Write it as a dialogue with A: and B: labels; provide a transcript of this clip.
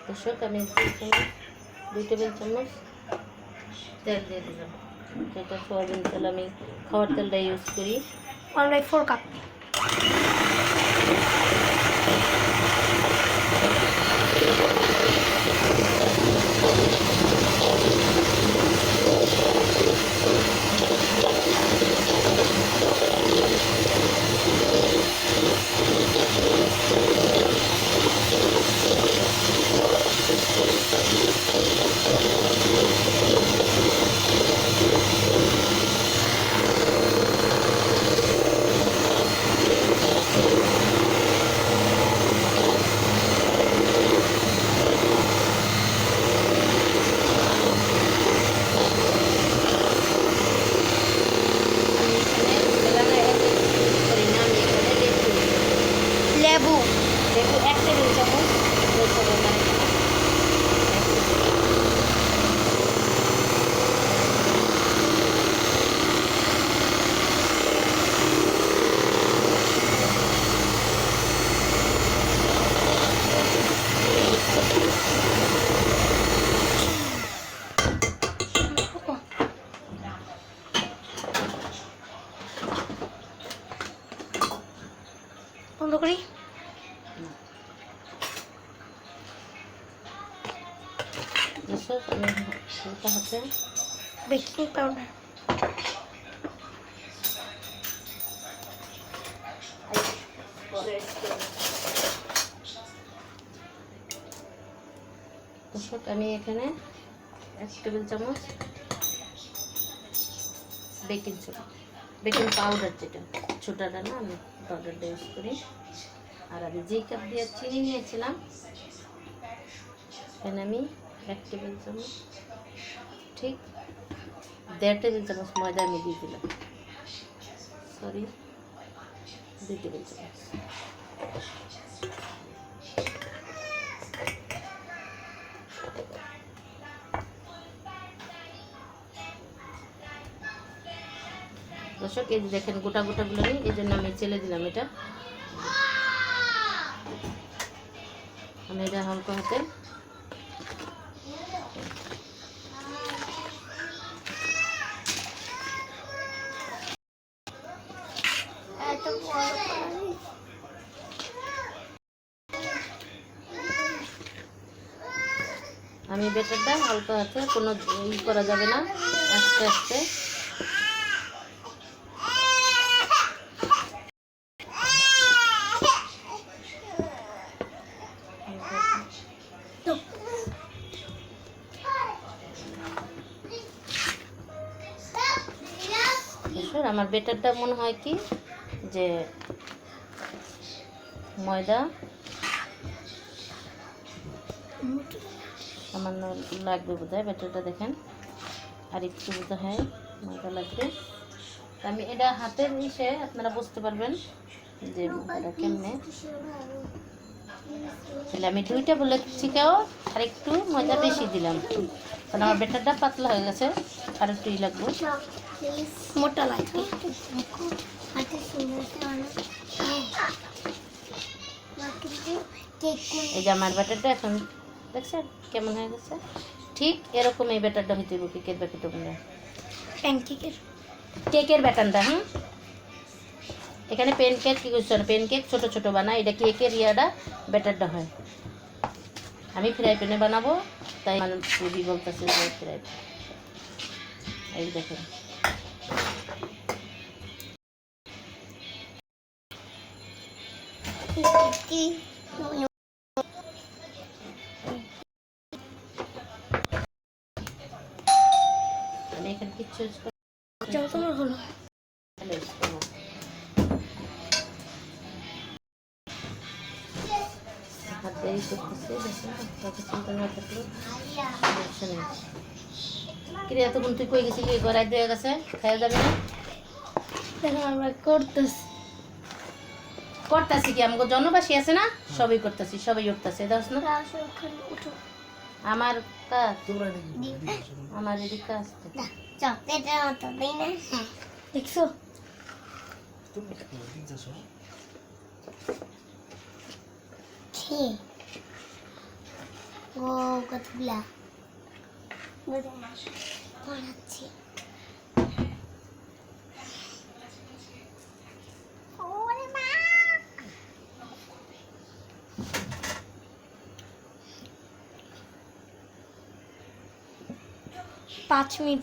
A: দর্শক আমি 2 টেবিল চামচ তেল দিয়ে দিলাম। যেটা সয়াবিন তেল, আমি খাওয়ার তেলটা ইউজ করি।
B: 1/4 কাপ। লেবু
A: 1 টেবিল চামচ
B: বন্ধ করি।
A: আমি হাতে
B: বেকিং পাউডার
A: আমি এখানে 1 টেবিল চামচ বেকিং পাউডার, যেটা ছোটাটা না, আমি পাউডারটা ইউজ করি। আর আমি যেই কাপ দিয়ে চিনি নিয়েছিলাম এখানে আমি 1 টেবিল চামচ, ঠিক 1.5 টেবিল চামচ ময়দা আমি দিয়ে দিলাম। 2 টেবিল চামচ। দর্শক এই যে দেখেন গোটাগুলো নেই, এই জন্য আমি চেলে দিলাম। এটা আমি এটা হালকা হাতে আমি বেটারটা হালকা হাতে, কোনো করা যাবে না, আস্তে আস্তে আমার বেটারটা মনে হয় কি যে ময়দা সামান্য লাগবে বোধহয়। বেটারটা দেখেন আর একটু বোধ হয় ময়দা লাগবে। আমি এটা হাতের নিচে আপনারা বুঝতে পারবেন যে এটা কেমনে। তাহলে আমি 2 টেবিল থেকেও আর একটু ময়দা বেশি দিলাম, কারণ আমার বেটারটা পাতলা হয়ে গেছে, আর একটু লাগবে,
B: মোটা লাগবে।
A: এই যে আমার ব্যাটারটা এখন দেখছেন কেমন হয়ে গেছে। ঠিক এরকম এই ব্যাটারটা হইতে হবে কেকের ব্যাটারটা, কেকের ব্যাটারটা। এখানে প্যানকেক কি করছে না, প্যানকেক ছোট ছোট বানায়, এটা কেকের ইয়াটা ব্যাটারটা হয়। আমি ফ্রাই প্যানে বানাবো, তাই মানে খুবই বলতেছে যে ফ্রাই প্যান। এই দেখেন আমি এখানে কিচ্ছু
B: হলো
A: হাত দেরি করতেছে, চিন্তা না থাকলে কিরে এতক্ষণ তুই কই গেছিলি? গড়াই দিয়ে গেছে, খাওয়া যাবে না।
B: দেখো আমরা
A: করতেছি কি, আমাকে জনবাসী আছে না, সবই করতেছি, সবাই উঠতেছে, দেখছ না আমার কাজ, আমার এদিকে কাজ
B: দেখছো ও কতগুলা বানাচ্ছি। ওরে মা 5 মিনিট